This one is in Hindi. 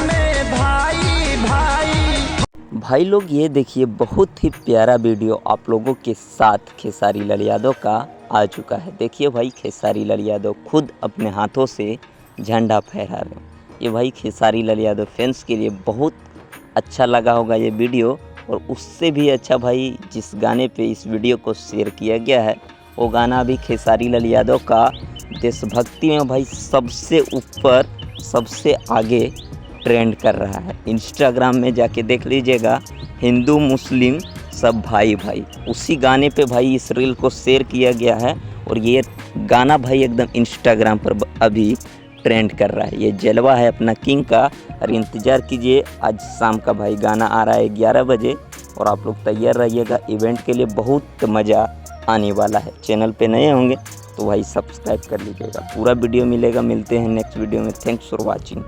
में भाई भाई। भाई लोग ये देखिए, बहुत ही प्यारा वीडियो आप लोगों के साथ खेसारी लाल यादव का आ चुका है। देखिए भाई, खेसारी लाल यादव खुद अपने हाथों से झंडा फहरा रहे हैं। ये भाई खेसारी लाल यादव फैंस के लिए बहुत अच्छा लगा होगा ये वीडियो। और उससे भी अच्छा भाई, जिस गाने पे इस वीडियो को शेयर किया गया है वो गाना भी खेसारी लाल यादव का देशभक्ति में भाई सबसे ऊपर, सबसे आगे ट्रेंड कर रहा है। इंस्टाग्राम में जाके देख लीजिएगा, हिंदू मुस्लिम सब भाई भाई, उसी गाने पे भाई इस रील को शेयर किया गया है। और ये गाना भाई एकदम इंस्टाग्राम पर अभी ट्रेंड कर रहा है। ये जलवा है अपना किंग का। और इंतज़ार कीजिए, आज शाम का भाई गाना आ रहा है 11 बजे। और आप लोग तैयार रहिएगा, इवेंट के लिए बहुत मज़ा आने वाला है। चैनल पे नए होंगे तो भाई सब्सक्राइब कर लीजिएगा। पूरा वीडियो मिलेगा। मिलते हैं नेक्स्ट वीडियो में। Thanks for watching.